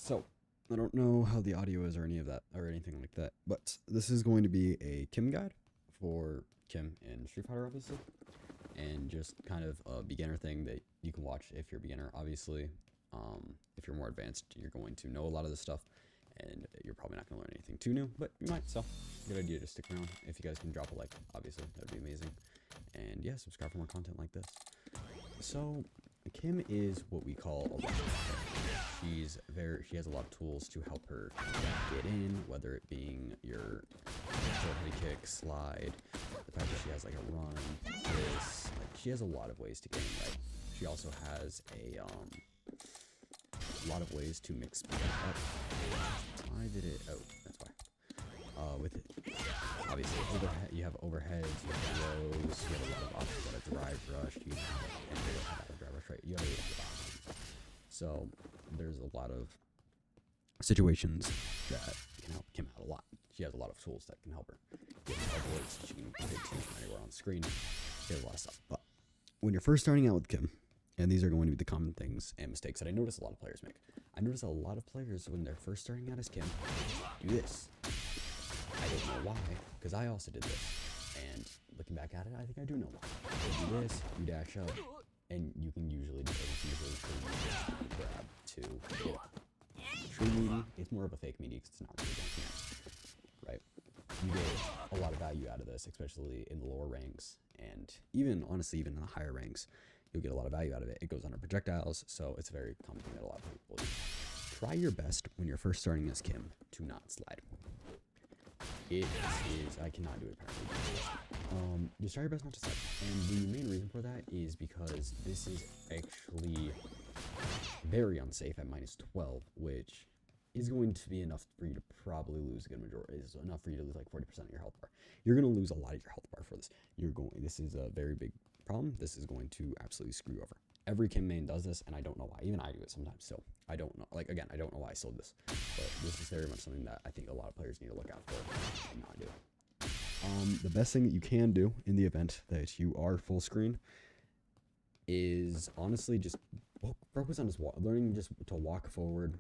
So, I don't know how the audio is or any of that or anything like that, but this is going to be a Kim guide for Kim in Street Fighter, obviously, and just kind of a beginner thing that you can watch if you're a beginner. Obviously, if you're more advanced, you're going to know a lot of this stuff, and you're probably not going to learn anything too new, but you might. So, good idea to stick around. If you guys can drop a like, obviously, that would be amazing. And yeah, subscribe for more content like this. So, Kim is what we call a rocket. She has a lot of tools to help her get in, whether it being your short heavy kick, slide, the fact that she has like a run, this, like she has a lot of ways to get in, right? She also has a lot of ways to mix speed up. Why did it? Oh, that's why. With it, obviously overhead, you have overheads, you have lows, you have a lot of options. You got a drive rush, you have a drive rush, right? You have a lot of options. So there's a lot of situations that can help Kim out a lot. She has a lot of tools that can help her get teleports. She can hit teams from anywhere on the screen. She has a lot of stuff. But when you're first starting out with Kim, and these are going to be the common things and mistakes that I notice a lot of players make. I notice a lot of players when they're first starting out as Kim do this. I don't know why, because I also did this. And looking back at it, I think I do know why. You do this, you dash up, and you can usually do it. It's usually grab to get up. True meaty, it's more of a fake meaty because it's not really going right? You get a lot of value out of this, especially in the lower ranks, and even, honestly, even in the higher ranks, you'll get a lot of value out of it. It goes under projectiles, so it's a very common thing that a lot of people do. Try your best when you're first starting as Kim to not slide. It is, I cannot do it apparently. Just try your best not to slide. And the main reason for that is because this is actually very unsafe at -12, which is going to be enough for you to probably lose a good majority. Is enough for you to lose like 40% of your health bar. You're going to lose a lot of your health bar for this. This is a very big problem. This is going to absolutely screw you over. Every Kim main does this, and I don't know why. Even I do it sometimes still. I don't know. Like, again, I don't know why I sold this. But this is very much something that I think a lot of players need to look out for and not do. The best thing that you can do in the event that you are full screen is honestly just focus on learning just to walk forward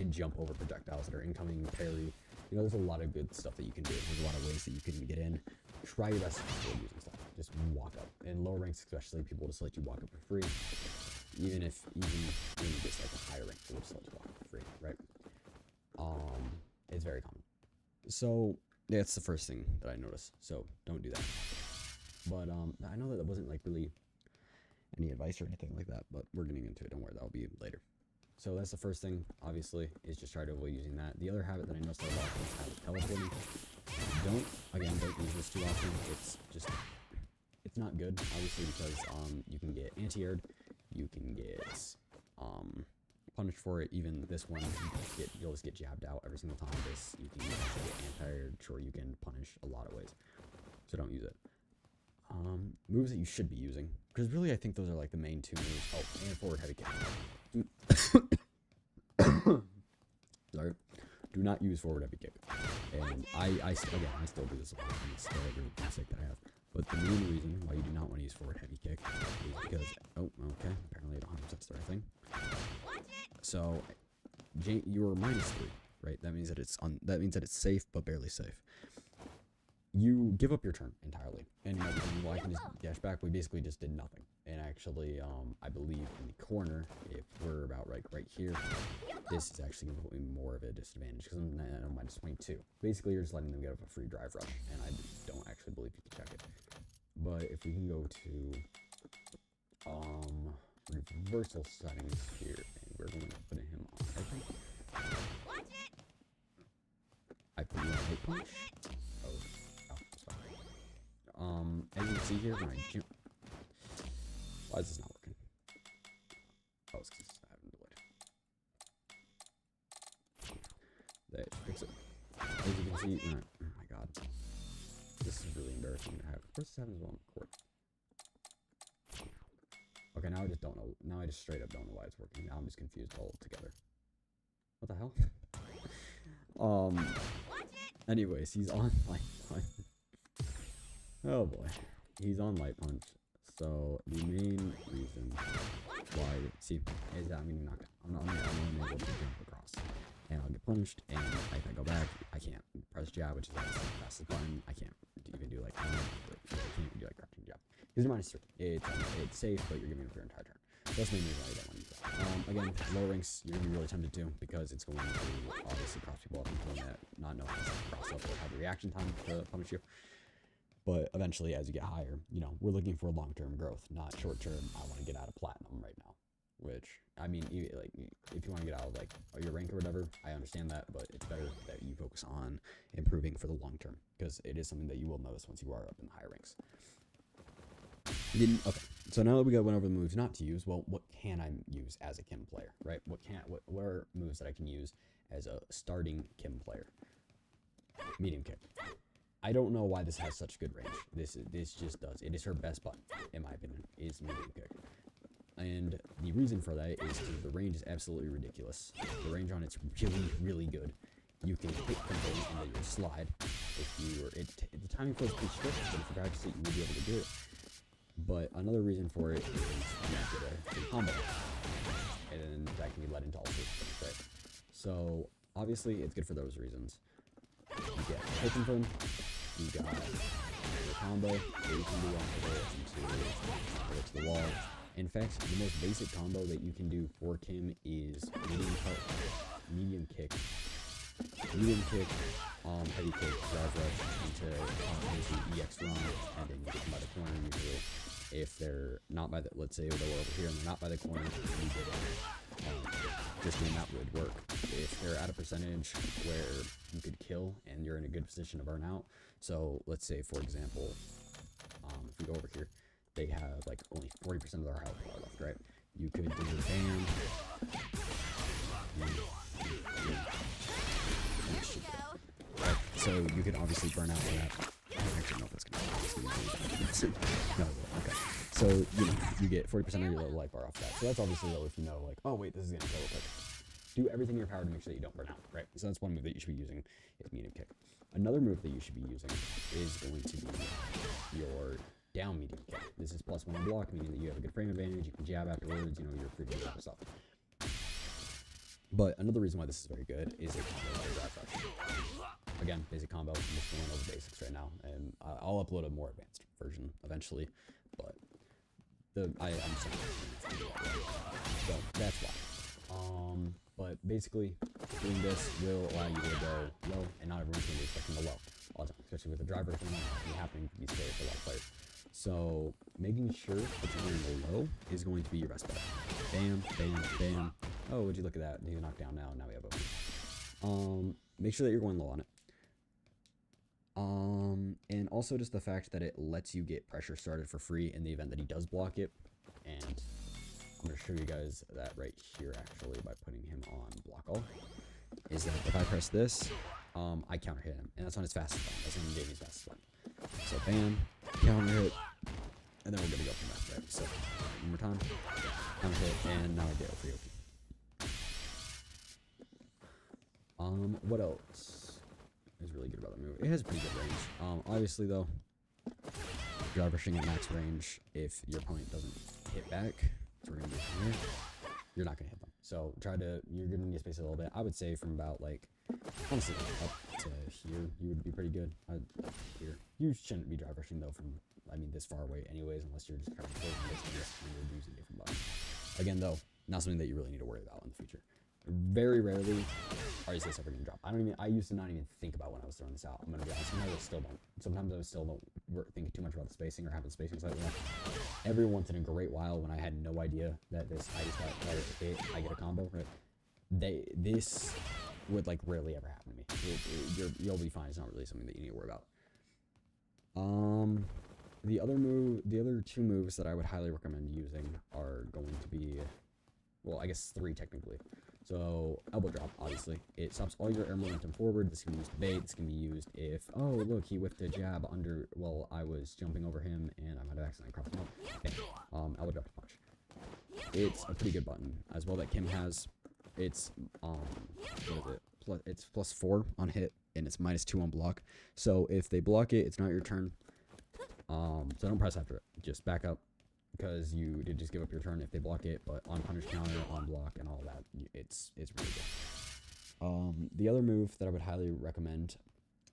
and jump over projectiles that are incoming, parry. You know, there's a lot of good stuff that you can do. There's a lot of ways that you can get in. Try your best to using stuff. Just walk up. In lower ranks especially, people just let you walk up for free. Even when you get like a higher rank, people just let you walk up for free, right? It's very common. So that's the first thing that I noticed. So don't do that. But I know that wasn't like really any advice or anything like that, but we're getting into it. Don't worry, that'll be later. So that's the first thing, obviously, is just try to avoid using that. The other habit that I noticed a lot is teleporting. Don't use this too often. It's not good, obviously, because you can get anti-aired, you can get punished for it. Even this one, you'll just get jabbed out every single time. This, you can actually get anti-aired. Sure, you can punish a lot of ways, so don't use it. Moves that you should be using, because really I think those are like the main two moves. Oh, and forward heavy kick. Sorry. Do not use forward heavy kick. And I still do this a lot, and it's still a really mistake that I have. But the main reason why you do not want to use forward heavy kick is because, oh, okay, apparently I don't have such the right thing. So, you're -3, right? That means that it's safe, but barely safe. You give up your turn entirely, and you might be thinking, well, I can just dash back. We basically just did nothing. And actually, I believe in the corner, if we're about right here, this is actually going to put me more of a disadvantage because I'm at -22. Basically, you're just letting them get up a free drive rush, and I don't actually believe you can check it. But if we can go to reversal settings here, and we're going to put him on, I think. I put you on hit punch. As you can see here, when I jump, why is this not working? Oh, it's because I haven't delayed. That fix it. As you can see, oh my god, this is really embarrassing to have. Of course, this happens while I'm recording. Okay, now I just don't know. Now I just straight up don't know why it's working. Now I'm just confused altogether. What the hell? Anyways, he's on light punch. Oh boy, he's on light punch. So the main reason why, see, is that I'm getting knocked out. I'm not able to jump across, and I'll get punished. And if I go back, I can't press jab, which is like the fastest button. I can't even do like, I can't even do like crouching jab because you're -3. It's safe, but you're giving up your entire turn. So that's the main reason why I don't want to use that. Again, lower ranks, you're gonna be really tempted to because it's going to obviously cross people up and killing that, not knowing how to cross up or have the reaction time to punish you. But eventually, as you get higher, you know, we're looking for long-term growth, not short-term. I want to get out of platinum right now, which, I mean, like, if you want to get out of like your rank or whatever, I understand that, but it's better that you focus on improving for the long term because it is something that you will notice once you are up in the higher ranks. Okay, so now that we went over the moves not to use, well, what can I use as a Kim player, right? What are moves that I can use as a starting Kim player? Medium kick. I don't know why this has such good range. This just does. It is her best button, in my opinion, is medium kick. And the reason for that is because the range is absolutely ridiculous. The range on it's really, really good. You can hit something and then you slide. If you were, the timing flow is pretty strict, but if you practice it, you will be able to do it. But another reason for it is you get a combo, and then that can be led into all sorts of things, right? So obviously, it's good for those reasons. You get hit confirm. You got your combo that you can do on the way into the wall. In fact, the most basic combo that you can do for Kim is medium kick, heavy kick, drive rush into EX run, and then you get them by the corner usually. If they're not by the, let's say they were over here and they're not by the corner, you get it. Just doing that would work. If they're at a percentage where you could kill and you're in a good position to burn out. So let's say, for example, if we go over here, they have like only 40% of their health bar left, right? You could do bam. Right? So you could obviously burn out for that. I don't actually know if that's gonna happen. No, okay. So you get 40% of your life bar off that. So that's obviously low if you know, like, oh wait, this is gonna kill real quick. Do everything in your power to make sure that you don't burn out, right? So that's one move that you should be using is medium kick. Another move that you should be using is going to be your down medium kick. This is +1 block, meaning that you have a good frame advantage, you can jab afterwards, you're free to do that stuff. But another reason why this is very good is a combo like drive rush. Again, basic combo. I'm just going over basics right now, and I'll upload a more advanced version eventually. But I'm sorry. So that's why. But basically, doing this will allow you to go low, and not everyone's going to be expecting the low all the time, especially with the driver thing happening to be scary for a lot of players. So making sure that you're going the low is going to be your best bet. Bam, bam, bam. Oh, would you look at that? He's knocked down now. Now we have OP. Make sure that you're going low on it. And also just the fact that it lets you get pressure started for free in the event that he does block it. And I'm going to show you guys that right here, actually, by putting him on block all. Is that if I press this, I counter hit him. And that's on his fastest button. That's on Jamie's fastest button. So bam, counter hit, and then we're going to go from that, right? So one more time, counter hit, and now I get free OP. What else is really good about the move? It has pretty good range. Obviously though, drive rushing at max range, if your opponent doesn't hit back, so we're gonna do it from here, you're not gonna hit them. So you're gonna need to space it a little bit. I would say from about like, honestly, up to here, you would be pretty good. Here, you shouldn't be drive rushing though from, this far away anyways, unless you're just kind of closing this and you're using different buttons. Again though, not something that you really need to worry about in the future. Very rarely are these ever gonna drop. I used to not even think about when I was throwing this out. I'm gonna be honest. Sometimes I still don't think too much about the spacing or having the spacing slightly off. Every once in a great while, when I had no idea that I just got I get a combo, right? This would like rarely ever happen to me. You'll be fine. It's not really something that you need to worry about. The other two moves that I would highly recommend using are going to be, well, I guess 3 technically. So elbow drop, obviously. It stops all your air momentum forward. This can be used to bait. This can be used if, oh, look, he whiffed a jab under, well, I was jumping over him and I might have accidentally crossed him up. Elbow drop to punch. It's a pretty good button as well that Kim has. It's, what is it? It's +4 on hit and it's -2 on block. So if they block it, it's not your turn. So don't press after it. Just back up, because you did just give up your turn if they block it, but on punish counter, on block, and all that, it's really good. The other move that I would highly recommend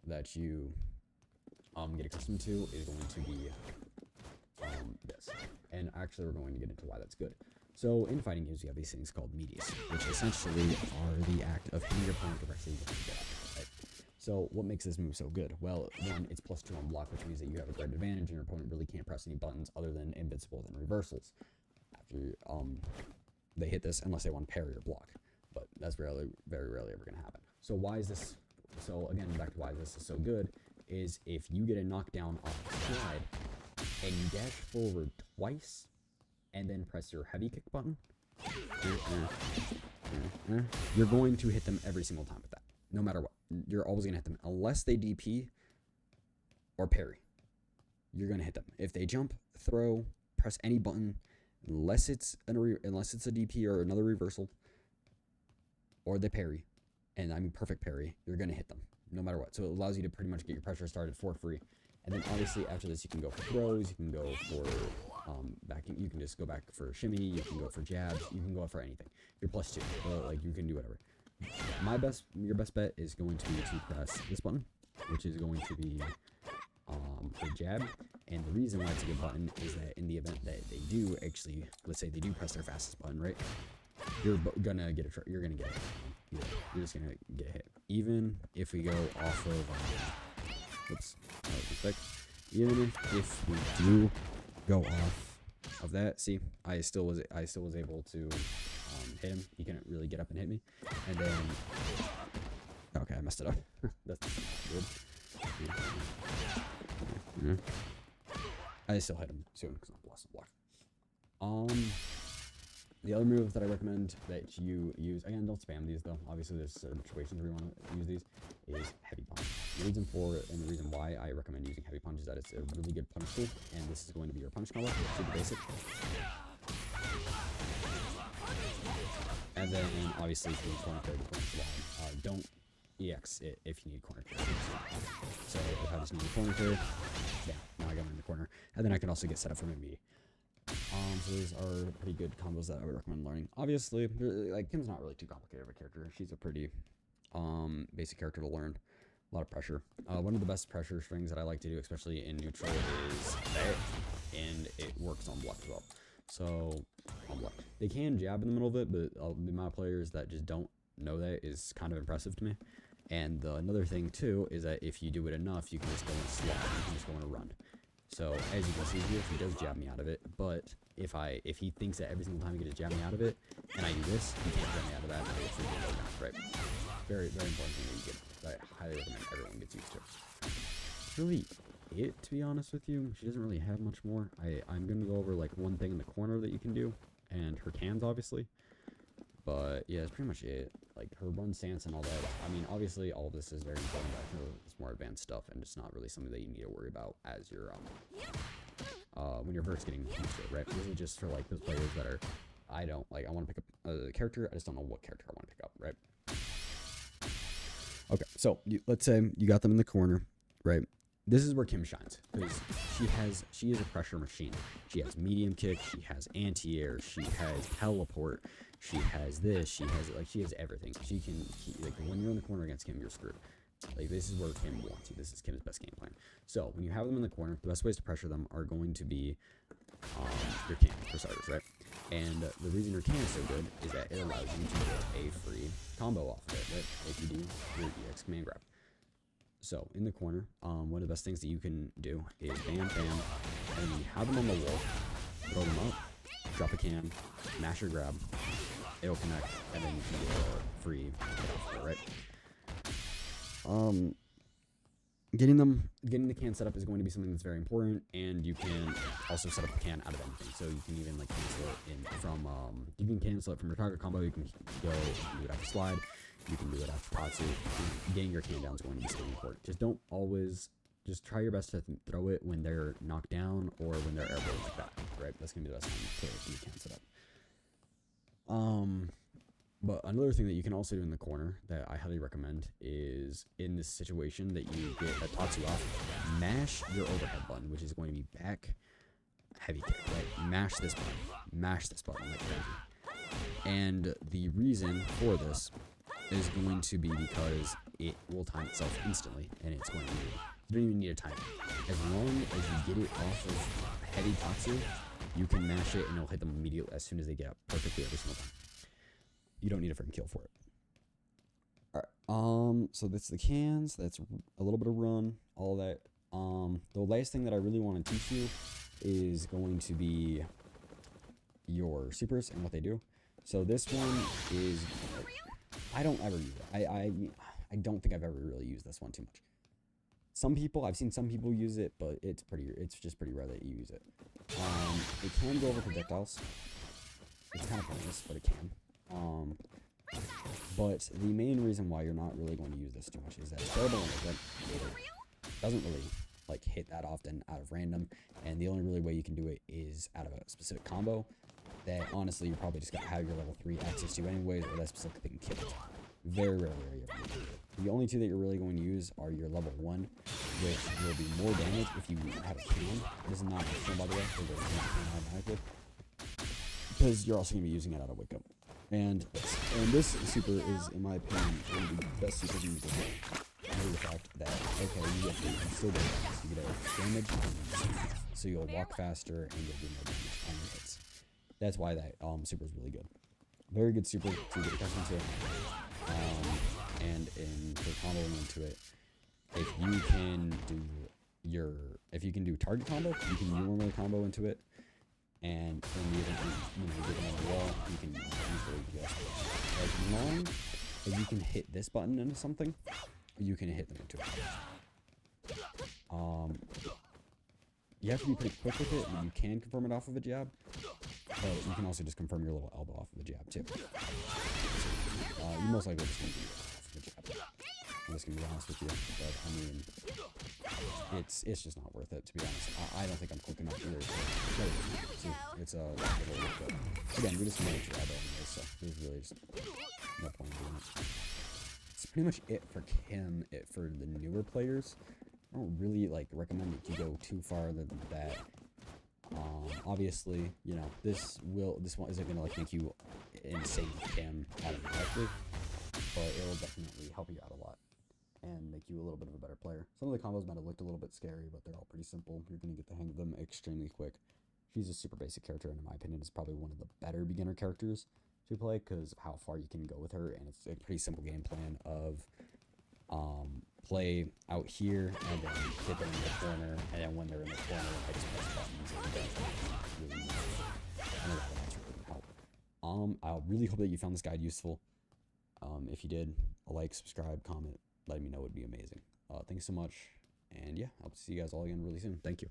that you get accustomed to is going to be this. And actually, we're going to get into why that's good. So in fighting games, you have these things called medias, which essentially are the act of hitting your opponent directly when you get up. Right? So what makes this move so good? Well, one, it's +2 on block, which means that you have a great advantage, and your opponent really can't press any buttons other than invincibles and reversals after they hit this, unless they want to parry or block. But that's very rarely ever going to happen. So why is this? So again, back to why this is so good is if you get a knockdown off the slide and you dash forward twice and then press your heavy kick button, you're going to hit them every single time with that. No matter what. You're always going to hit them. Unless they DP or parry, you're going to hit them. If they jump, throw, press any button, unless it's a DP or another reversal, or they parry, and I mean perfect parry, you're going to hit them. No matter what. So it allows you to pretty much get your pressure started for free. And then obviously after this, you can go for throws, you can go for backing, you can just go back for shimmy, you can go for jabs, you can go for anything. You're +2, so like you can do whatever. Your best bet is going to be to press this button, which is going to be a jab. And the reason why it's a good button is that in the event that they do actually, let's say they do press their fastest button, right? You're gonna get you're gonna get it. You're just gonna get hit. Even if we go off of, oops, that was a mistake. Even if we do go off of that, see, I still was able to hit him. He couldn't really get up and hit me. And then, okay, I messed it up. That's not good. I still hit him soon because I'm blessed with block. The other move that I recommend that you use, again, don't spam these though. Obviously, there's situations where you want to use these, is heavy punch. The reason for it and the reason why I recommend using heavy punch is that it's a really good punish tool, and this is going to be your punish combo, super basic. And then obviously if you need corner carry, don't EX it if you need corner carry. So if I just need a corner carry, yeah, now I got him in the corner, and then I can also get set up for maybe. So those are pretty good combos that I would recommend learning. Obviously, like Kim's not really too complicated of a character. She's a pretty basic character to learn. A lot of pressure. One of the best pressure strings that I like to do, especially in neutral, is that, and it works on block as well. So on block, they can jab in the middle of it, but the amount of players that just don't know that is kind of impressive to me. And another thing too is that if you do it enough, you can just go and slide. You can just go on a run. So as you can see here, he does jab me out of it, but if he thinks that every single time he gets jab me out of it, and I do this, he can't jab me out of that, and I get free to go down, right? Very, very important thing that you get, that I highly recommend everyone gets used to. That's really it, to be honest with you. She doesn't really have much more. I'm going to go over like one thing in the corner that you can do, and her cans, obviously. But yeah, that's pretty much it. Like her run stance and all that. I mean, obviously all of this is very important, but I feel it's more advanced stuff, and it's not really something that you need to worry about as you're when you're first getting used to it, right? This is just for like those players that are, I want to pick up a character, I just don't know what character I want to pick up, right? Okay, so let's say you got them in the corner, right? This is where Kim shines, because she is a pressure machine. She has medium kick, she has anti-air, she has teleport, she has this, she has everything. She can, like, when you're in the corner against Kim, you're screwed. Like, this is where Kim wants you. This is Kim's best game plan. So when you have them in the corner, the best ways to pressure them are going to be your can, for starters, right? And the reason your can is so good is that it allows you to get a free combo off of it, right? If you do your EX command grab. So in the corner, one of the best things that you can do is bam, bam, and you have them on the wall, throw them up, drop a can, mash your grab, it'll connect, and then you can get a free hit off of it, right? Getting the can set up is going to be something that's very important, and you can also set up the can out of anything. So you can even like cancel it from you can cancel it from your target combo. You can do it after slide. You can do it after Tatsu. Getting your can down is going to be so important. Just try your best to throw it when they're knocked down or when they're airborne like that, right? That's gonna be the best time to get your can set up. But another thing that you can also do in the corner that I highly recommend is in this situation that you get a Tatsu off, mash your overhead button, which is going to be back heavy kick, right? Mash this button like crazy. And the reason for this is going to be because it will time itself instantly, and it's going to be, you don't even need a timer. As long as you get it off of heavy Tatsu, you can mash it and it'll hit them immediately as soon as they get up perfectly every single time. You don't need a freaking kill for it. Alright, so that's the cans, that's a little bit of run, all that. The last thing that I really want to teach you is going to be your supers and what they do. So this one is, I don't ever use it. I don't think I've ever really used this one too much. I've seen some people use it, but it's just pretty rare that you use it. It can go over projectiles. It's kind of pointless, but it can. But the main reason why you're not really going to use this too much is that it's terrible and it doesn't really like hit that often out of random, and the only really way you can do it is out of a specific combo that honestly you're probably just gonna have your level 3 access to anyways, or that specific thing killed. Very rarely are you ever gonna use it. The only two that you're really going to use are your level 1, which will be more damage if you have a can. This is not optional, by the way, so there's not can automatically, because you're also going to be using it out of wake up. And this super is, in my opinion, one of the best supers you use as well. Due to the fact that, okay, you still get damage, so you'll walk faster and you'll do more damage on your hits. That's why that super is really good. Very good super to get accustomed to. And for comboing into it, if you can do target combo, you can normally combo into it. And in the event you get them on the wall, you can usually just, as long as you can hit this button into something, you can hit them into it. You have to be pretty quick with it, and you can confirm it off of a jab, but you can also just confirm your little elbow off of a jab too. So, you most likely just going to do it off of a jab. I'm just going to be honest with you, but I mean, it's just not worth it, to be honest. I don't think I'm quick enough either. See, it's a little bit, but again, we just know what your elbow is, so there's really just no point in doing it. It's pretty much it for Kim. For the newer players, I don't really recommend that you go too far than that. Obviously, you know, this one isn't gonna make you insane Kim automatically, but it'll definitely help you out a lot and make you a little bit of a better player. Some of the combos might have looked a little bit scary, but they're all pretty simple. You're gonna get the hang of them extremely quick. She's a super basic character, and in my opinion, is probably one of the better beginner characters to play because of how far you can go with her, and it's a pretty simple game plan of play out here and then hit them in the corner, and then when they're in the corner, I just press buttons and it really I know that's really gonna help. I really hope that you found this guide useful. If you did, a like, subscribe, comment, let me know, would be amazing. Thanks so much, and yeah, I'll see you guys all again really soon. Thank you.